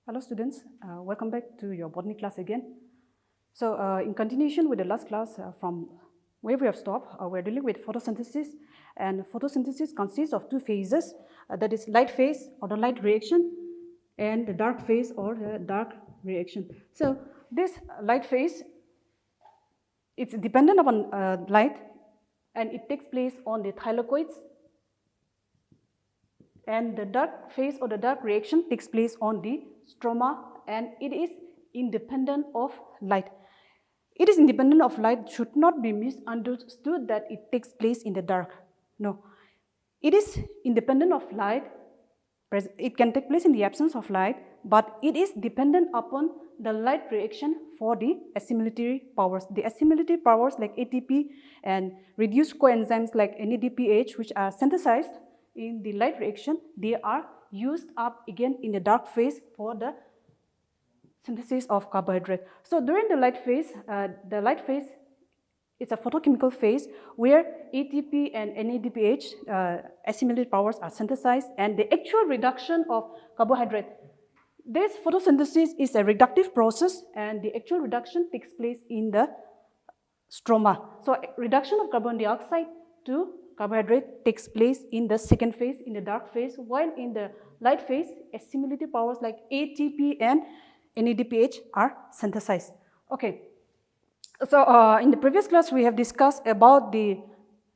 Hello students, welcome back to your botany class again. So in continuation with the last class from where we have stopped, we're dealing with photosynthesis, and photosynthesis consists of two phases, that is light phase or the light reaction and the dark phase or the dark reaction. So this light phase, it's dependent upon light and it takes place on the thylakoids, and the dark phase or the dark reaction takes place on the stroma, and it is independent of light. It is independent of light should not be misunderstood that it takes place in the dark. No, it is independent of light. It can take place in the absence of light, but it is dependent upon the light reaction for the assimilatory powers. The assimilatory powers like ATP and reduced coenzymes like NADPH, which are synthesized in the light reaction, they are used up again in the dark phase for the synthesis of carbohydrate. So during the light phase is a photochemical phase where ATP and NADPH assimilated powers are synthesized, and the actual reduction of carbohydrate. This photosynthesis is a reductive process, and the actual reduction takes place in the stroma. So reduction of carbon dioxide to carbohydrate takes place in the second phase, in the dark phase, while in the light phase, assimilative powers like ATP and NADPH are synthesized. Okay, so in the previous class, we have discussed about the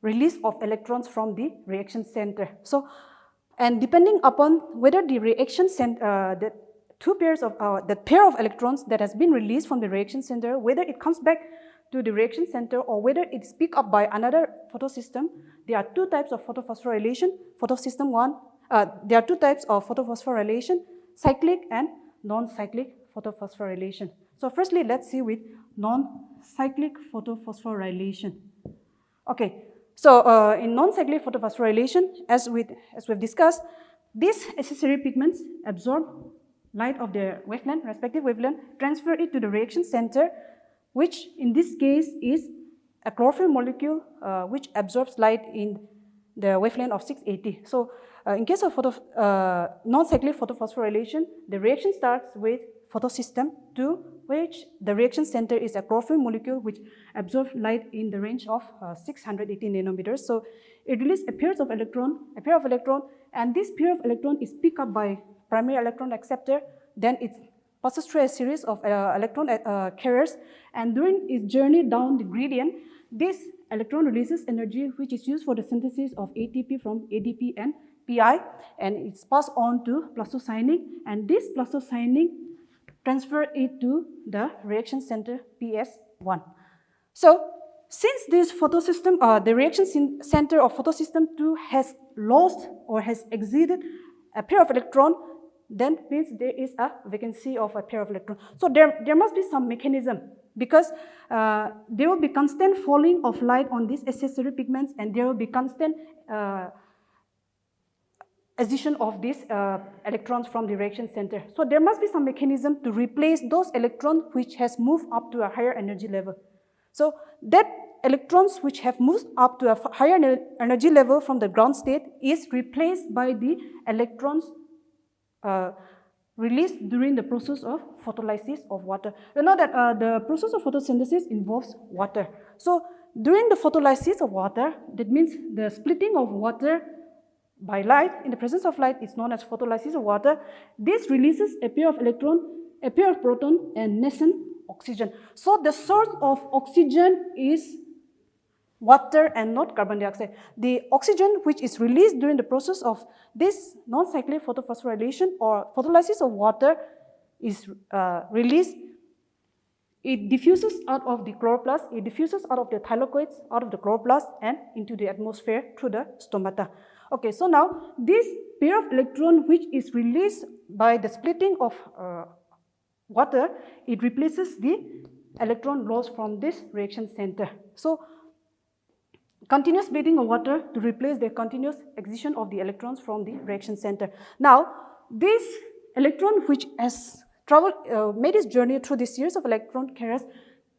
release of electrons from the reaction center. So, and depending upon whether the reaction center, the pair of electrons that has been released from the reaction center, whether it comes back to the reaction center or whether it's picked up by another photosystem, there are two types of photophosphorylation. There are two types of photophosphorylation, cyclic and non-cyclic photophosphorylation. So firstly, let's see with non-cyclic photophosphorylation. Okay, so in non-cyclic photophosphorylation, as we've discussed, these accessory pigments absorb light of their wavelength, respective wavelength, transfer it to the reaction center, which in this case is a chlorophyll molecule which absorbs light in the wavelength of 680. So in case of non-cyclic photophosphorylation, the reaction starts with photosystem 2, which the reaction center is a chlorophyll molecule which absorbs light in the range of 680 nanometers. So it releases a pair of electron, and this pair of electron is picked up by primary electron acceptor. Then it passes through a series of electron carriers, and during its journey down the gradient, this electron releases energy which is used for the synthesis of ATP from ADP and PI, and it's passed on to plastocyanin, and this plastocyanin transfer it to the reaction center PS1. So since this photosystem, the reaction center of photosystem 2 has lost or has exceeded a pair of electrons, then means there is a vacancy of a pair of electrons. So there must be some mechanism, because there will be constant falling of light on these accessory pigments, and there will be constant addition of these electrons from the reaction center. So there must be some mechanism to replace those electrons which has moved up to a higher energy level. So that electrons which have moved up to a higher energy level from the ground state is replaced by the electrons released during the process of photolysis of water. You know that the process of photosynthesis involves water. So during the photolysis of water, that means the splitting of water by light in the presence of light is known as photolysis of water. This releases a pair of electron, a pair of proton, and nascent oxygen. So the source of oxygen is water and not carbon dioxide. The oxygen which is released during the process of this non-cyclic photophosphorylation or photolysis of water is released. It diffuses out of the chloroplast, it diffuses out of the thylakoids, out of the chloroplast, and into the atmosphere through the stomata. Okay, so now this pair of electron which is released by the splitting of water, it replaces the electron lost from this reaction center. So continuous splitting of water to replace the continuous excitation of the electrons from the reaction center. Now, this electron which has made its journey through this series of electron carriers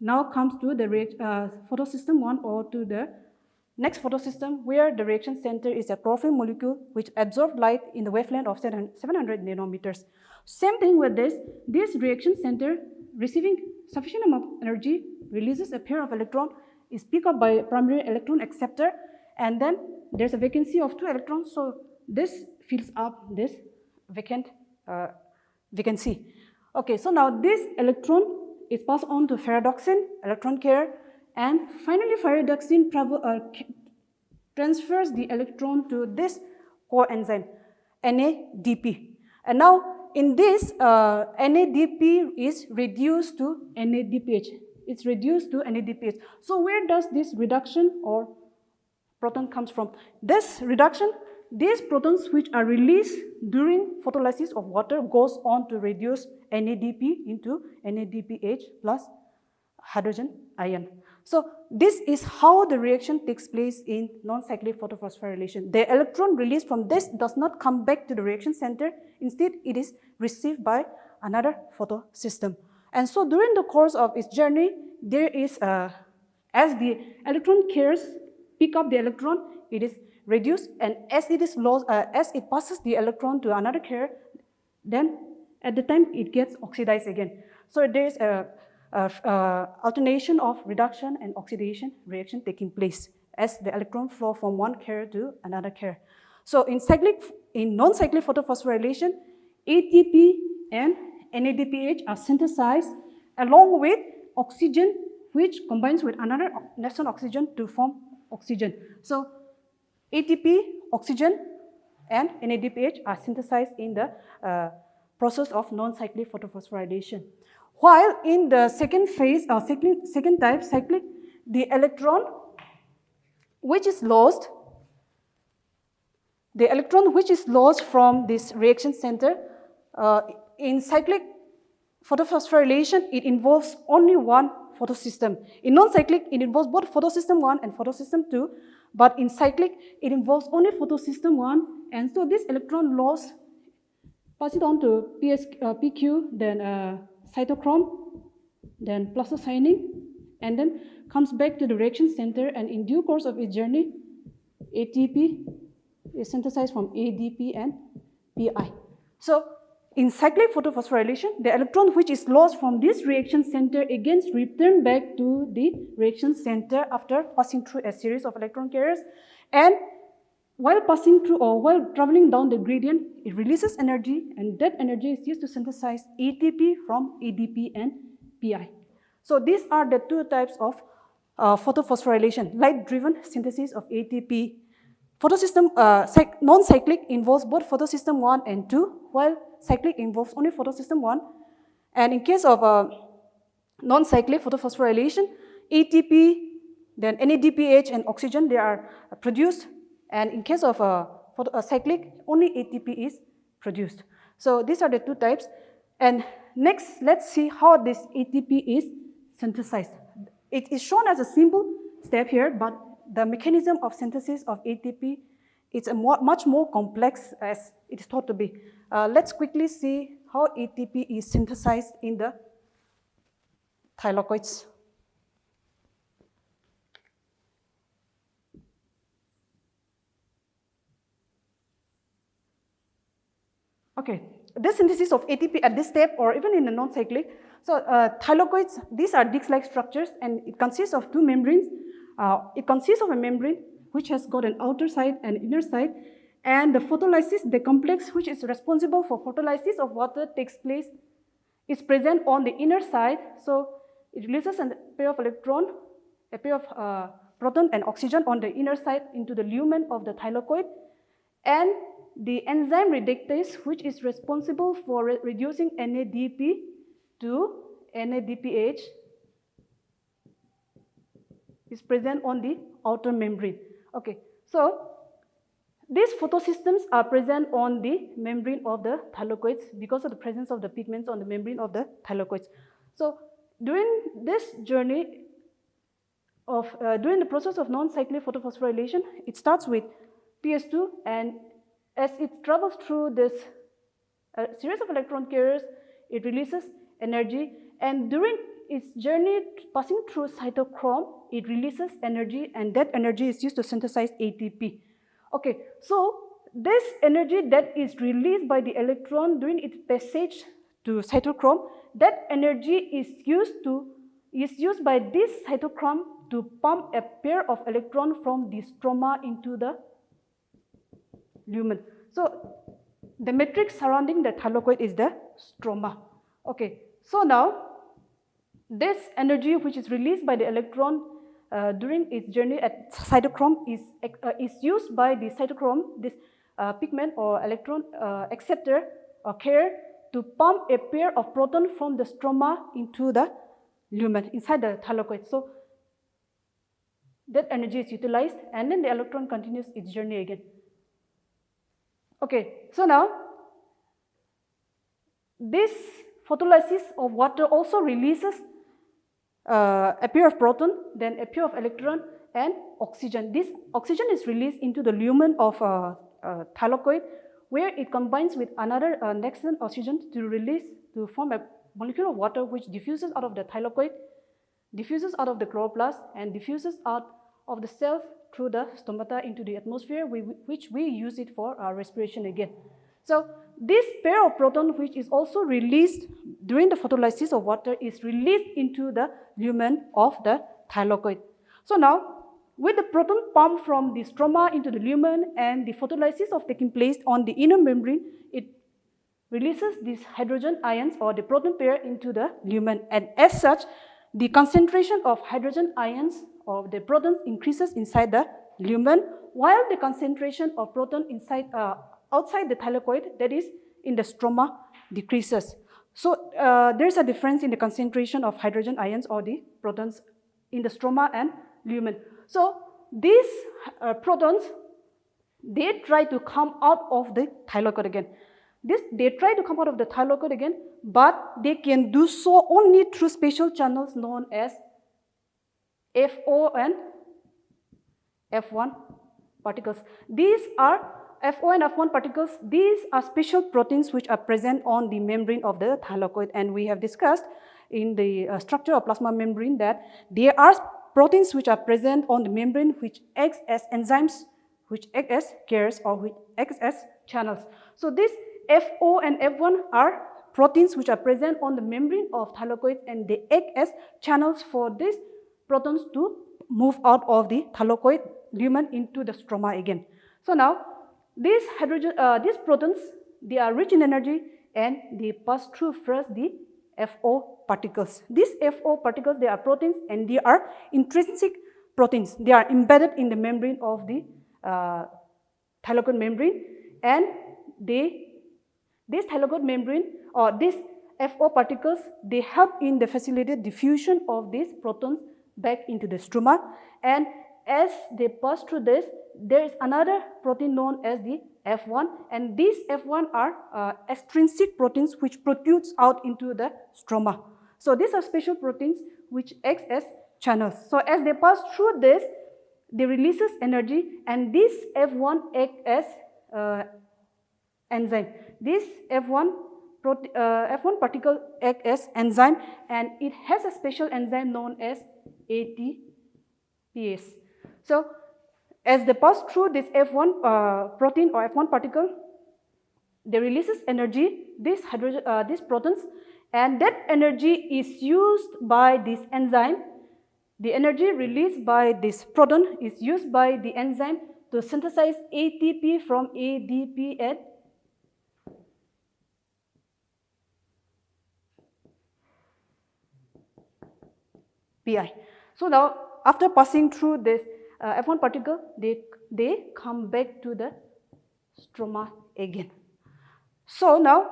now comes to the photosystem 1 or to the next photosystem, where the reaction center is a chlorophyll molecule which absorbs light in the wavelength of 700 nanometers. Same thing with this reaction center receiving sufficient amount of energy releases a pair of electrons, is picked up by primary electron acceptor, and then there's a vacancy of 2 electrons, so this fills up this vacancy. Okay, so now this electron is passed on to ferredoxin, electron carrier, and finally ferredoxin transfers the electron to this coenzyme, NADP. And now in this, NADP is reduced to NADPH. It's reduced to NADPH. So where does this reduction or proton comes from? This reduction, these protons which are released during photolysis of water goes on to reduce NADP into NADPH plus hydrogen ion. So this is how the reaction takes place in non-cyclic photophosphorylation. The electron released from this does not come back to the reaction center. Instead, it is received by another photosystem. And so during the course of its journey, there is, as the electron carriers pick up the electron, it is reduced, and as it is lost, as it passes the electron to another carrier, then at the time it gets oxidized again. So there is a alternation of reduction and oxidation reaction taking place as the electron flow from one carrier to another carrier. So in non-cyclic photophosphorylation, ATP and NADPH are synthesized along with oxygen, which combines with another neston oxygen to form oxygen. So ATP, oxygen, and NADPH are synthesized in the process of non-cyclic photophosphorylation. While in the second phase, or second type, cyclic, the electron which is lost from this reaction center, in cyclic photophosphorylation, it involves only one photosystem. In non-cyclic, it involves both photosystem 1 and photosystem 2, but in cyclic, it involves only photosystem 1, and so this electron loss pass it on to PQ, then cytochrome, then plasmocyanin, and then comes back to the reaction center, and in due course of its journey, ATP is synthesized from ADP and PI. So in cyclic photophosphorylation, the electron which is lost from this reaction center again return back to the reaction center after passing through a series of electron carriers, and while passing through or while traveling down the gradient, it releases energy, and that energy is used to synthesize ATP from ADP and PI. So these are the two types of photophosphorylation, light-driven synthesis of ATP. Photosystem non-cyclic involves both photosystem 1 and 2, while cyclic involves only photosystem 1. And in case of non-cyclic photophosphorylation, ATP, then NADPH and oxygen, they are produced. And in case of cyclic, only ATP is produced. So these are the two types. And next, let's see how this ATP is synthesized. It is shown as a simple step here, but the mechanism of synthesis of ATP is much more complex as it is thought to be. Let's quickly see how ATP is synthesized in the thylakoids. Okay, this synthesis of ATP at this step, or even in the non-cyclic. So thylakoids, these are disc-like structures, and it consists of two membranes. It consists of a membrane which has got an outer side and inner side, and the photolysis, the complex which is responsible for photolysis of water takes place, is present on the inner side. So it releases a pair of electron, a pair of proton and oxygen on the inner side into the lumen of the thylakoid, and the enzyme reductase, which is responsible for reducing NADP to NADPH, is present on the outer membrane. Okay, so these photosystems are present on the membrane of the thylakoids because of the presence of the pigments on the membrane of the thylakoids. So during this journey of, during the process of non-cyclic photophosphorylation, it starts with PS2, and as it travels through this series of electron carriers, it releases energy, and during its journey passing through cytochrome, it releases energy, and that energy is used to synthesize ATP. Okay, so this energy that is released by the electron during its passage to cytochrome, that energy is used by this cytochrome to pump a pair of electrons from the stroma into the lumen. So the matrix surrounding the thylakoid is the stroma. Okay, so now this energy which is released by the electron during its journey at cytochrome is used by the cytochrome, this pigment or electron acceptor or carrier, to pump a pair of protons from the stroma into the lumen inside the thylakoid. So that energy is utilized, and then the electron continues its journey again. Okay, so now this photolysis of water also releases a pair of proton, then a pair of electron and oxygen. This oxygen is released into the lumen of thylakoid, where it combines with another next oxygen to form a molecule of water which diffuses out of the thylakoid, diffuses out of the chloroplast, and diffuses out of the cells through the stomata into the atmosphere, which we use it for respiration again. So this pair of proton, which is also released during the photolysis of water, is released into the lumen of the thylakoid. So now, with the proton pump from the stroma into the lumen and the photolysis of taking place on the inner membrane, it releases these hydrogen ions or the proton pair into the lumen, and as such, the concentration of hydrogen ions or the protons increases inside the lumen, while the concentration of proton outside the thylakoid, that is in the stroma, decreases. So there is a difference in the concentration of hydrogen ions or the protons in the stroma and lumen. So these protons, they try to come out of the thylakoid again. They try to come out of the thylakoid again, but they can do so only through special channels known as FO and F1 particles. These are FO and F1 particles. These are special proteins which are present on the membrane of the thylakoid, and we have discussed in the structure of plasma membrane that there are proteins which are present on the membrane which acts as enzymes, which act as carriers, or which acts as channels. So these FO and F1 are proteins which are present on the membrane of thylakoid, and they act as channels for these protons to move out of the thylakoid lumen into the stroma again. So now these protons, they are rich in energy, and they pass through first the FO particles. These FO particles, they are proteins, and they are intrinsic proteins. They are embedded in the membrane of the thylakoid membrane, and this thylakoid membrane or these FO particles, they help in the facilitated diffusion of these protons back into the stroma, and as they pass through this, there is another protein known as the F1, and these F1 are extrinsic proteins which protrudes out into the stroma. So these are special proteins which act as channels. So as they pass through this, they releases energy, and this F1 act as enzyme. This F1 particle act as enzyme, and it has a special enzyme known as ATPase. So as they pass through this F1 protein or F1 particle, they releases energy, these protons, and that energy is used by this enzyme. The energy released by this proton is used by the enzyme to synthesize ATP from ADP and PI. So now, after passing through this F1 particle, they come back to the stroma again. So now,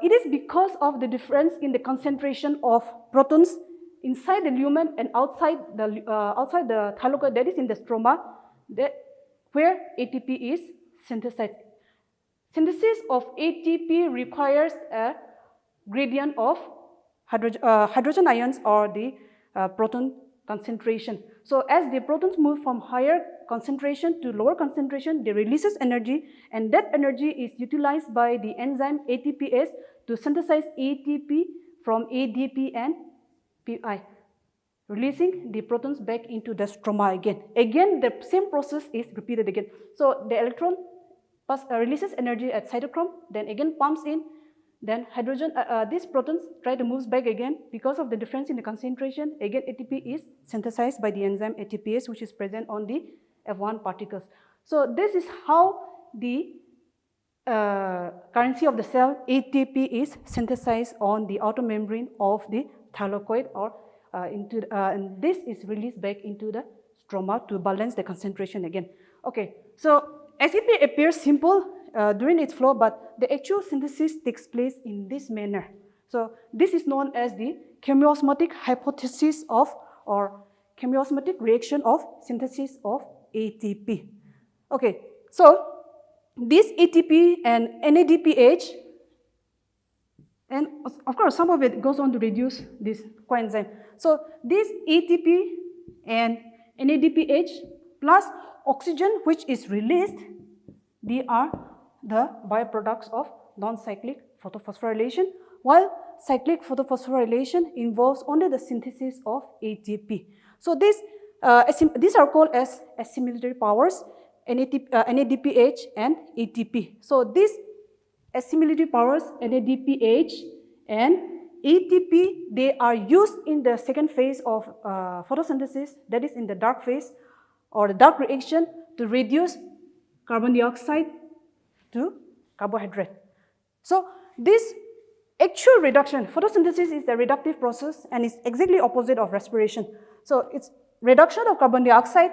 it is because of the difference in the concentration of protons inside the lumen and outside the thylakoid, that is in the stroma, where ATP is synthesized. Synthesis of ATP requires a gradient of hydrogen ions or the proton concentration. So as the protons move from higher concentration to lower concentration, they releases energy, and that energy is utilized by the enzyme ATPase to synthesize ATP from ADP and PI, releasing the protons back into the stroma again. Again, the same process is repeated again. So the electron releases energy at cytochrome, then again pumps in, then hydrogen, these protons try to move back again. Because of the difference in the concentration, again ATP is synthesized by the enzyme ATPase, which is present on the F1 particles. So this is how the currency of the cell ATP is synthesized on the outer membrane of the thylakoid, or and this is released back into the stroma to balance the concentration again. Okay, so ATP appears simple during its flow, but the actual synthesis takes place in this manner. So this is known as the chemiosmotic hypothesis of, or chemiosmotic reaction of synthesis of ATP. Okay, so this ATP and NADPH, and of course some of it goes on to reduce this coenzyme. So this ATP and NADPH plus oxygen which is released, they are the byproducts of non-cyclic photophosphorylation, while cyclic photophosphorylation involves only the synthesis of ATP. So these are called as assimilatory powers, NADPH and ATP. So these assimilatory powers, NADPH and ATP, they are used in the second phase of photosynthesis, that is in the dark phase or the dark reaction, to reduce carbon dioxide to carbohydrate. So this actual reduction, photosynthesis is a reductive process and is exactly opposite of respiration. So its reduction of carbon dioxide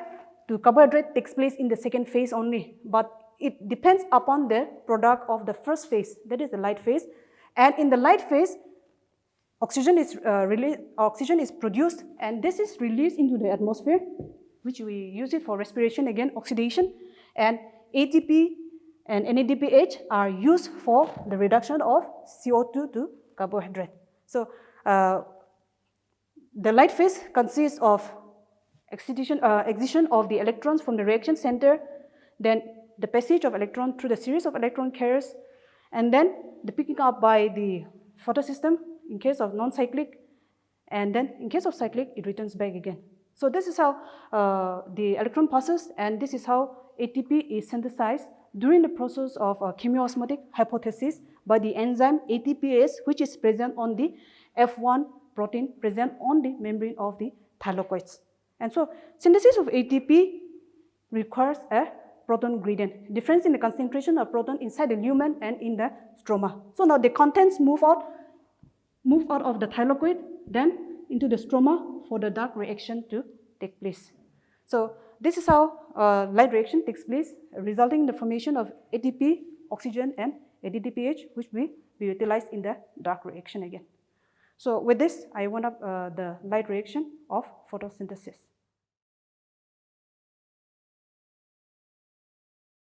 to carbohydrate takes place in the second phase only, but it depends upon the product of the first phase, that is the light phase. And in the light phase, oxygen is produced, and this is released into the atmosphere, which we use it for respiration, again oxidation, and ATP and NADPH are used for the reduction of CO2 to carbohydrate. So the light phase consists of excitation of the electrons from the reaction center, then the passage of electron through the series of electron carriers, and then the picking up by the photosystem in case of non-cyclic, and then in case of cyclic, it returns back again. So this is how the electron passes, and this is how ATP is synthesized during the process of chemiosmotic hypothesis by the enzyme ATPase, which is present on the F1 protein present on the membrane of the thylakoids. And so synthesis of ATP requires a proton gradient, difference in the concentration of proton inside the lumen and in the stroma. So now the contents move out of the thylakoid, then into the stroma for the dark reaction to take place. So this is how light reaction takes place, resulting in the formation of ATP, oxygen, and NADPH, which will be utilized in the dark reaction again. So with this, I wound up the light reaction of photosynthesis.